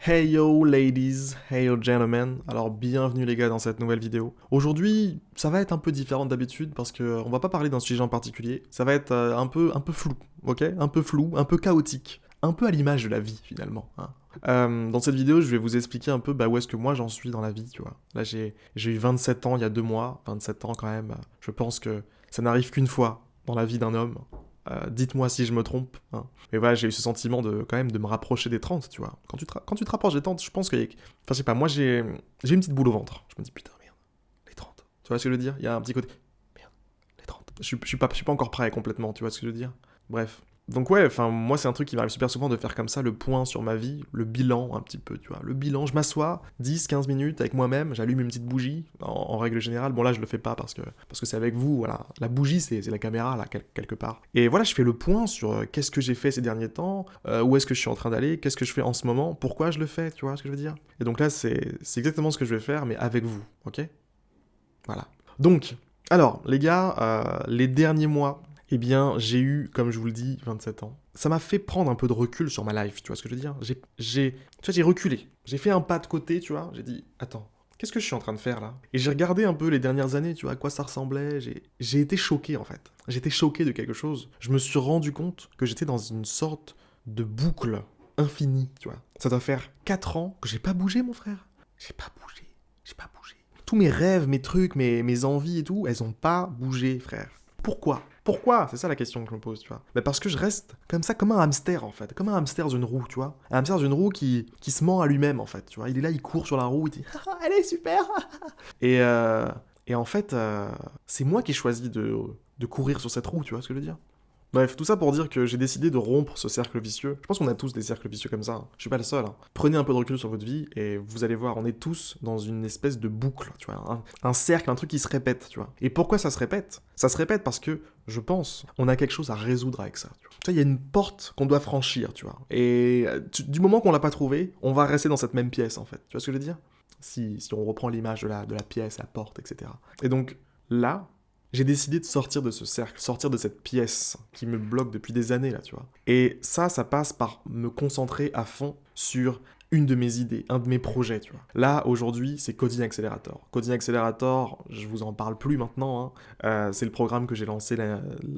Hey yo ladies, hey yo gentlemen, alors bienvenue les gars dans cette nouvelle vidéo. Aujourd'hui, ça va être un peu différent d'habitude parce que on va pas parler d'un sujet en particulier, ça va être un peu flou, ok? Un peu flou, un peu chaotique, un peu à l'image de la vie finalement, hein. Dans cette vidéo, je vais vous expliquer un peu où est-ce que moi j'en suis dans la vie, tu vois. Là, j'ai eu 27 ans il y a 2 mois, 27 ans quand même, je pense que ça n'arrive qu'une fois dans la vie d'un homme. Dites-moi si je me trompe, hein. Mais voilà, j'ai eu ce sentiment de quand même de me rapprocher des 30, tu vois. Quand tu te rapproches des 30, je pense que... Enfin, je sais pas, moi j'ai une petite boule au ventre. Je me dis, putain, merde, les 30. Tu vois ce que je veux dire? Il y a un petit côté, merde, les 30. Je suis pas encore prêt complètement, tu vois ce que je veux dire? Bref. Donc ouais, enfin, moi c'est un truc qui m'arrive super souvent de faire comme ça, le point sur ma vie, le bilan un petit peu, tu vois. Le bilan, je m'assois, 10-15 minutes avec moi-même, j'allume une petite bougie, en règle générale. Bon là je le fais pas parce que c'est avec vous, voilà. La bougie c'est la caméra là, quelque part. Et voilà, je fais le point sur qu'est-ce que j'ai fait ces derniers temps, où est-ce que je suis en train d'aller, qu'est-ce que je fais en ce moment, pourquoi je le fais, tu vois ce que je veux dire? Et donc là c'est exactement ce que je vais faire, mais avec vous, ok? Voilà. Donc, alors, les gars, les derniers mois, eh bien, j'ai eu, comme je vous le dis, 27 ans. Ça m'a fait prendre un peu de recul sur ma life, tu vois ce que je veux dire? Tu vois, j'ai reculé. J'ai fait un pas de côté, tu vois. J'ai dit, attends, qu'est-ce que je suis en train de faire là? Et j'ai regardé un peu les dernières années, tu vois, à quoi ça ressemblait. J'ai été choqué, en fait. J'ai été choqué de quelque chose. Je me suis rendu compte que j'étais dans une sorte de boucle infinie, tu vois. Ça doit faire 4 ans que j'ai pas bougé, mon frère. J'ai pas bougé. J'ai pas bougé. Tous mes rêves, mes trucs, mes envies et tout, elles ont pas bougé, frère. Pourquoi? Pourquoi? C'est ça la question que je me pose, tu vois. Parce que je reste comme ça, comme un hamster, en fait. Comme un hamster dans une roue, tu vois. Un hamster dans une roue qui se ment à lui-même, en fait, tu vois. Il est là, il court sur la roue, il dit « Elle est super !» Et, et en fait, c'est moi qui ai choisi de courir sur cette roue, tu vois ce que je veux dire? Bref, tout ça pour dire que j'ai décidé de rompre ce cercle vicieux. Je pense qu'on a tous des cercles vicieux comme ça, hein. Je suis pas le seul, hein. Prenez un peu de recul sur votre vie et vous allez voir, on est tous dans une espèce de boucle, tu vois. Un cercle, un truc qui se répète, tu vois. Et pourquoi ça se répète? Ça se répète parce que, je pense, on a quelque chose à résoudre avec ça, tu vois. Tu vois, il y a une porte qu'on doit franchir, tu vois. Et du moment qu'on l'a pas trouvée, on va rester dans cette même pièce, en fait. Tu vois ce que je veux dire? Si on reprend l'image de la pièce, la porte, etc. Et donc, là, j'ai décidé de sortir de ce cercle, sortir de cette pièce qui me bloque depuis des années, là, tu vois. Et ça passe par me concentrer à fond sur une de mes idées, un de mes projets, tu vois. Là, aujourd'hui, c'est Coding Accelerator. Coding Accelerator, je vous en parle plus maintenant, hein. C'est le programme que j'ai lancé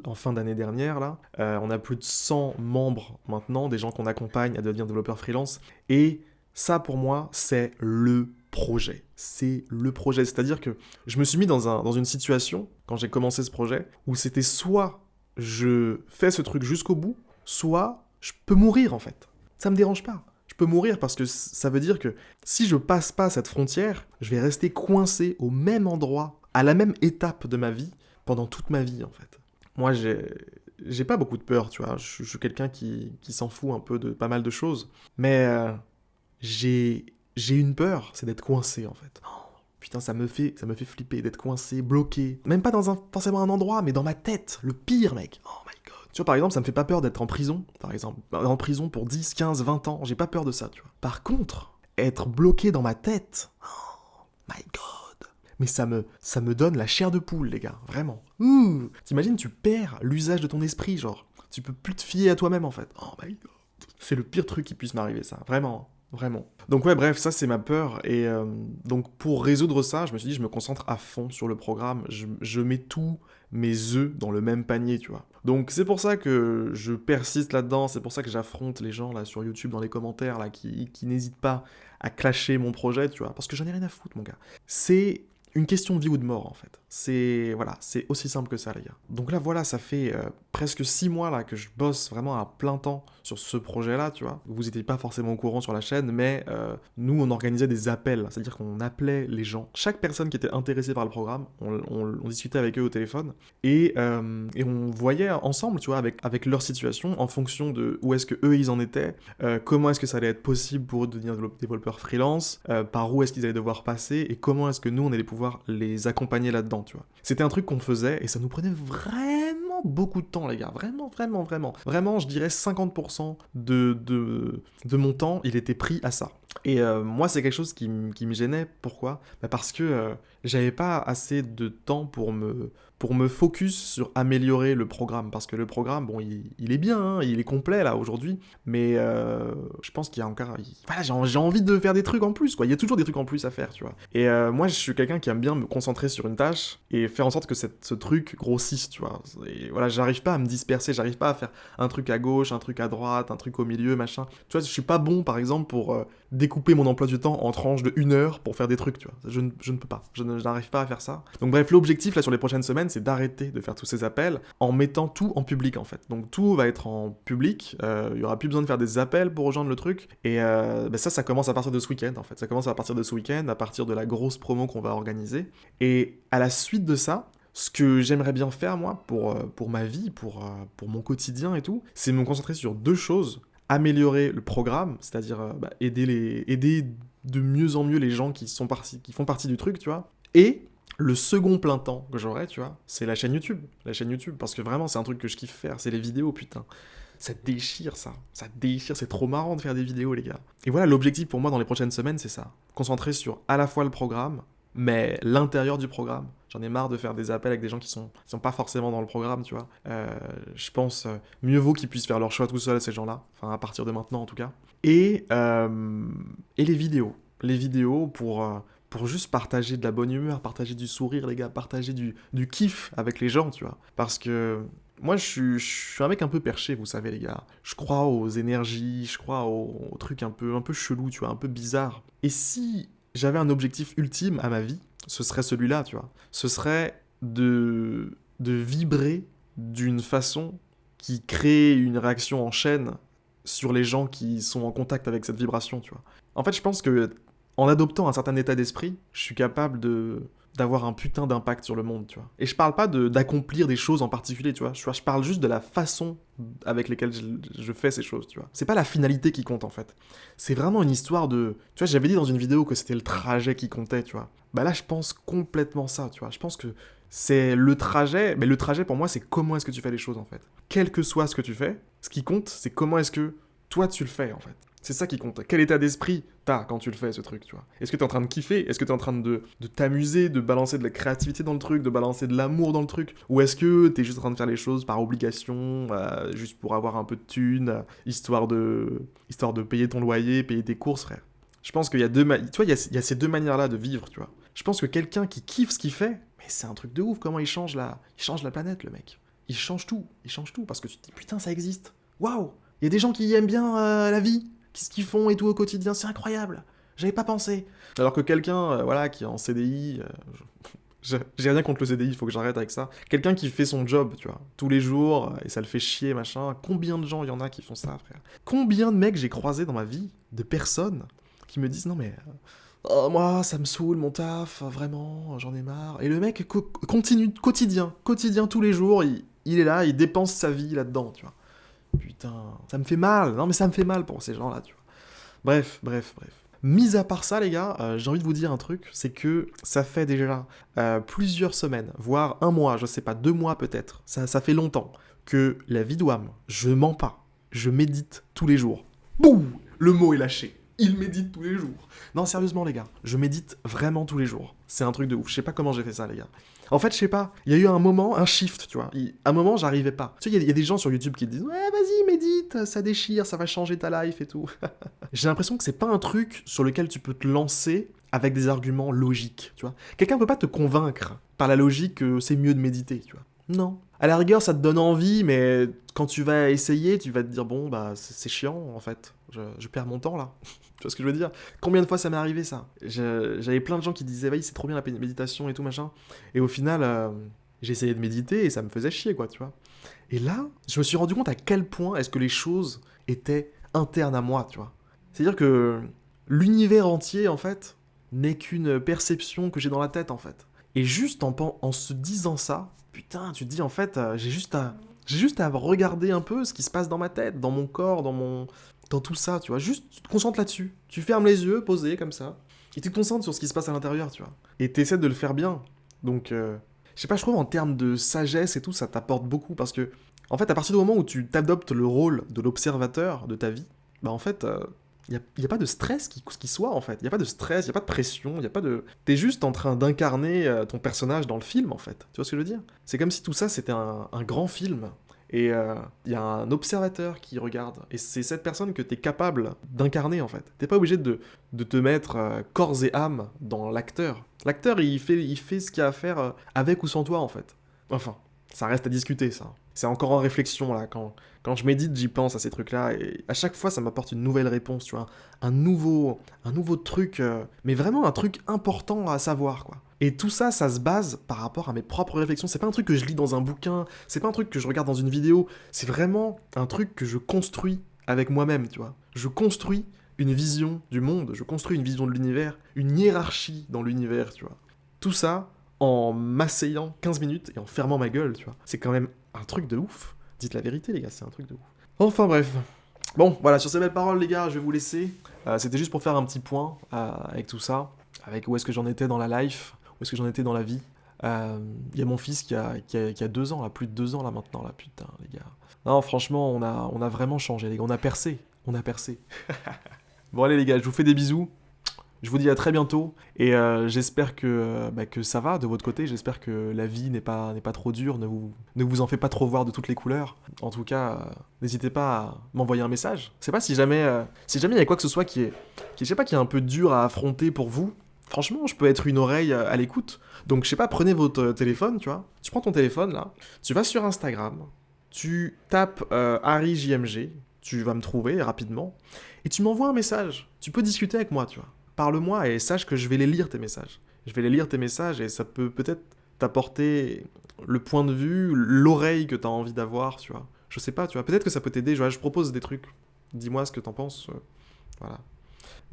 en fin d'année dernière, là. On a plus de 100 membres maintenant, des gens qu'on accompagne à devenir développeurs freelance. Et ça, pour moi, c'est le projet. C'est le projet. C'est-à-dire que je me suis mis dans une situation, quand j'ai commencé ce projet, où c'était soit je fais ce truc jusqu'au bout, soit je peux mourir en fait. Ça me dérange pas. Je peux mourir parce que ça veut dire que si je passe pas cette frontière, je vais rester coincé au même endroit, à la même étape de ma vie, pendant toute ma vie en fait. Moi, j'ai pas beaucoup de peur, tu vois. Je suis quelqu'un qui s'en fout un peu de pas mal de choses. Mais j'ai j'ai une peur, c'est d'être coincé en fait. Oh, putain, ça me fait flipper d'être coincé, bloqué. Même pas dans forcément un endroit, mais dans ma tête. Le pire, mec. Oh my god. Tu vois, par exemple, ça me fait pas peur d'être en prison, par exemple. En prison pour 10, 15, 20 ans. J'ai pas peur de ça, tu vois. Par contre, être bloqué dans ma tête. Oh my god. Mais ça me donne la chair de poule, les gars. Vraiment. Ouh. T'imagines, tu perds l'usage de ton esprit, genre. Tu peux plus te fier à toi-même, en fait. Oh my god. C'est le pire truc qui puisse m'arriver, ça. Vraiment. Vraiment. Donc ouais, bref, ça c'est ma peur. Et donc pour résoudre ça, je me suis dit, je me concentre à fond sur le programme. Je mets tous mes œufs dans le même panier, tu vois. Donc c'est pour ça que je persiste là-dedans. C'est pour ça que j'affronte les gens là sur YouTube dans les commentaires là qui n'hésitent pas à clasher mon projet, tu vois. Parce que j'en ai rien à foutre, mon gars. C'est une question de vie ou de mort en fait. C'est voilà, c'est aussi simple que ça, les gars. Donc là voilà, ça fait presque 6 mois là que je bosse vraiment à plein temps sur ce projet-là, tu vois. Vous n'étiez pas forcément au courant sur la chaîne, mais nous on organisait des appels, c'est-à-dire qu'on appelait les gens, chaque personne qui était intéressée par le programme, on discutait avec eux au téléphone et on voyait ensemble, tu vois, avec leur situation, en fonction de où est-ce que eux ils en étaient, comment est-ce que ça allait être possible pour eux de devenir développeurs freelance, par où est-ce qu'ils allaient devoir passer et comment est-ce que nous on allait pouvoir les accompagner là-dedans, tu vois. C'était un truc qu'on faisait et ça nous prenait vraiment beaucoup de temps, les gars. Vraiment, vraiment, vraiment. Vraiment, je dirais 50% de mon temps, il était pris à ça. Et moi, c'est quelque chose qui me gênait. Pourquoi? Parce que j'avais pas assez de temps pour pour me focus sur améliorer le programme. Parce que le programme, bon, il est bien, hein, il est complet là aujourd'hui, mais je pense qu'il y a encore... Voilà, j'ai envie de faire des trucs en plus, quoi. Il y a toujours des trucs en plus à faire, tu vois. Et moi, je suis quelqu'un qui aime bien me concentrer sur une tâche et faire en sorte que ce truc grossisse, tu vois. Et voilà, j'arrive pas à me disperser, j'arrive pas à faire un truc à gauche, un truc à droite, un truc au milieu, machin. Tu vois, je suis pas bon, par exemple, pour découper mon emploi du temps en tranches de 1 heure pour faire des trucs, tu vois. Je ne peux pas, je n'arrive pas à faire ça. Donc bref, l'objectif, là, sur les prochaines semaines, c'est d'arrêter de faire tous ces appels en mettant tout en public, en fait. Donc tout va être en public, il y aura plus besoin de faire des appels pour rejoindre le truc, et ça commence à partir de ce week-end, en fait. Ça commence à partir de ce week-end, à partir de la grosse promo qu'on va organiser. Et à la suite de ça, ce que j'aimerais bien faire, moi, pour ma vie, pour mon quotidien et tout, c'est me concentrer sur 2 choses. Améliorer le programme, c'est-à-dire aider de mieux en mieux les gens qui font partie du truc, tu vois. Et le second plein temps que j'aurai, tu vois, c'est la chaîne YouTube. La chaîne YouTube, parce que vraiment, c'est un truc que je kiffe faire, c'est les vidéos, putain. Ça déchire, ça. Ça déchire, c'est trop marrant de faire des vidéos, les gars. Et voilà, l'objectif pour moi dans les prochaines semaines, c'est ça. Concentrer sur à la fois le programme, mais l'intérieur du programme. J'en ai marre de faire des appels avec des gens qui sont pas forcément dans le programme, tu vois. Je pense mieux vaut qu'ils puissent faire leur choix tout seuls, ces gens-là. Enfin, à partir de maintenant, en tout cas. Et les vidéos. Les vidéos pour juste partager de la bonne humeur, partager du sourire, les gars, partager du kiff avec les gens, tu vois. Parce que moi, je suis un mec un peu perché, vous savez, les gars. Je crois aux énergies, je crois aux trucs un peu chelous, tu vois, un peu bizarres. Et si j'avais un objectif ultime à ma vie, ce serait celui-là, tu vois. Ce serait de vibrer d'une façon qui crée une réaction en chaîne sur les gens qui sont en contact avec cette vibration, tu vois. En fait, je pense que en adoptant un certain état d'esprit, je suis capable d'avoir un putain d'impact sur le monde, tu vois. Et je parle pas d'accomplir des choses en particulier, tu vois. Je parle juste de la façon avec laquelle je fais ces choses, tu vois. C'est pas la finalité qui compte, en fait. C'est vraiment une histoire de... Tu vois, j'avais dit dans une vidéo que c'était le trajet qui comptait, tu vois. Bah là, je pense complètement ça, tu vois. Je pense que c'est le trajet... Mais le trajet, pour moi, c'est comment est-ce que tu fais les choses, en fait. Quel que soit ce que tu fais, ce qui compte, c'est comment est-ce que toi, tu le fais, en fait. C'est ça qui compte. Quel état d'esprit t'as quand tu le fais, ce truc, tu vois. Est-ce que t'es en train de kiffer? Est-ce que t'es en train de t'amuser, de balancer de la créativité dans le truc, de balancer de l'amour dans le truc? Ou est-ce que t'es juste en train de faire les choses par obligation, juste pour avoir un peu de thunes, histoire de payer ton loyer, payer tes courses, frère? Je pense qu'il y a tu vois, il y a ces 2 manières-là de vivre, tu vois. Je pense que quelqu'un qui kiffe ce qu'il fait, mais c'est un truc de ouf, comment il change la planète, le mec. Il change tout, parce que tu te dis, putain, ça existe. Waouh! Il y a des gens qui aiment bien la vie, ce qu'ils font et tout au quotidien, c'est incroyable. J'avais pas pensé. Alors que quelqu'un, voilà, qui est en CDI, j'ai rien contre le CDI, il faut que j'arrête avec ça. Quelqu'un qui fait son job, tu vois, tous les jours, et ça le fait chier, machin. Combien de gens il y en a qui font ça, frère? Combien de mecs j'ai croisé dans ma vie, de personnes, qui me disent, non mais... oh, moi, ça me saoule, mon taf, vraiment, j'en ai marre. Et le mec continue, quotidien, tous les jours, il est là, il dépense sa vie là-dedans, tu vois. Putain, ça me fait mal. Non, mais ça me fait mal pour ces gens-là, tu vois. Bref. Mis à part ça, les gars, j'ai envie de vous dire un truc, c'est que ça fait déjà plusieurs semaines, voire 1 mois, je sais pas, 2 mois peut-être, ça fait longtemps, que la vie d'Ouam, je mens pas, je médite tous les jours. Bouh! Le mot est lâché. Il médite tous les jours. Non, sérieusement, les gars, je médite vraiment tous les jours. C'est un truc de ouf. Je sais pas comment j'ai fait ça, les gars. En fait, je sais pas. Il y a eu un moment, un shift, tu vois. À un moment, j'arrivais pas. Tu sais, il y a des gens sur YouTube qui te disent, ouais, vas-y, médite, ça déchire, ça va changer ta life et tout. J'ai l'impression que c'est pas un truc sur lequel tu peux te lancer avec des arguments logiques, tu vois. Quelqu'un peut pas te convaincre par la logique que c'est mieux de méditer, tu vois. Non. À la rigueur, ça te donne envie, mais quand tu vas essayer, tu vas te dire, bon, bah, c'est chiant, en fait. Je perds mon temps, là. Tu vois ce que je veux dire? Combien de fois ça m'est arrivé, ça? J'avais plein de gens qui disaient, ouais, c'est trop bien la méditation et tout, machin. Et au final, j'ai essayé de méditer et ça me faisait chier, quoi, tu vois. Et là, je me suis rendu compte à quel point est-ce que les choses étaient internes à moi, tu vois. C'est-à-dire que l'univers entier, en fait, n'est qu'une perception que j'ai dans la tête, en fait. Et juste en se disant ça, putain, tu te dis, en fait, j'ai juste à regarder un peu ce qui se passe dans ma tête, dans mon corps, dans tout ça, tu vois. Juste, tu te concentres là-dessus. Tu fermes les yeux, posé, comme ça, et tu te concentres sur ce qui se passe à l'intérieur, tu vois. Et tu essaies de le faire bien. Donc, je sais pas, je trouve en termes de sagesse et tout, ça t'apporte beaucoup, parce que, en fait, à partir du moment où tu t'adoptes le rôle de l'observateur de ta vie, bah en fait, y a pas de stress qui soit, en fait. Il y a pas de stress, il y a pas de pression, il y a pas de... T'es juste en train d'incarner ton personnage dans le film, en fait. Tu vois ce que je veux dire? C'est comme si tout ça, c'était un grand film. Et il y a un observateur qui regarde. Et c'est cette personne que t'es capable d'incarner, en fait. T'es pas obligé de te mettre corps et âme dans l'acteur. L'acteur, il fait ce qu'il a à faire avec ou sans toi, en fait. Enfin, ça reste à discuter, ça. C'est encore en réflexion, là. Quand je médite, j'y pense à ces trucs-là. Et à chaque fois, ça m'apporte une nouvelle réponse, tu vois. Un nouveau truc, mais vraiment un truc important à savoir, quoi. Et tout ça, ça se base par rapport à mes propres réflexions. C'est pas un truc que je lis dans un bouquin, c'est pas un truc que je regarde dans une vidéo, c'est vraiment un truc que je construis avec moi-même, tu vois. Je construis une vision du monde, je construis une vision de l'univers, une hiérarchie dans l'univers, tu vois. Tout ça en m'asseyant 15 minutes et en fermant ma gueule, tu vois. C'est quand même un truc de ouf. Dites la vérité, les gars, c'est un truc de ouf. Enfin bref. Bon, voilà, sur ces belles paroles, les gars, je vais vous laisser. C'était juste pour faire un petit point avec tout ça, avec où est-ce que j'en étais dans la life, où est-ce que j'en étais dans la vie. Il y a mon fils qui a 2 ans, là, plus de 2 ans là maintenant, là, putain, les gars. Non, franchement, on a vraiment changé, les gars, on a percé. Bon, allez, les gars, je vous fais des bisous. Je vous dis à très bientôt, et j'espère que ça va de votre côté, j'espère que la vie n'est pas trop dure, ne vous en fait pas trop voir de toutes les couleurs. En tout cas, n'hésitez pas à m'envoyer un message. Je sais pas si jamais il y a quoi que ce soit qui est un peu dur à affronter pour vous. Franchement, je peux être une oreille à l'écoute. Donc, je sais pas, prenez votre téléphone, tu vois. Tu prends ton téléphone, là, tu vas sur Instagram, tu tapes HarryJMG, tu vas me trouver rapidement, et tu m'envoies un message. Tu peux discuter avec moi, tu vois. Parle-moi et sache que je vais les lire, tes messages. Je vais les lire, tes messages, et ça peut peut-être t'apporter le point de vue, l'oreille que t'as envie d'avoir, tu vois. Je sais pas, tu vois. Peut-être que ça peut t'aider, je propose des trucs. Dis-moi ce que t'en penses. Voilà.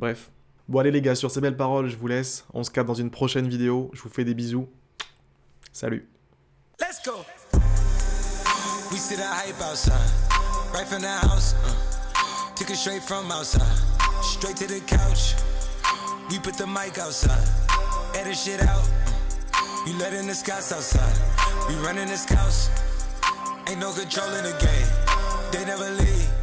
Bref. Bon, allez, les gars, sur ces belles paroles, je vous laisse. On se capte dans une prochaine vidéo. Je vous fais des bisous. Salut. Let's go. We see the hype outside, right from the house. Took it straight from outside, straight to the couch. We put the mic outside, edit shit out. We letting the scouts outside, we running the scouts. Ain't no control in the game, they never leave.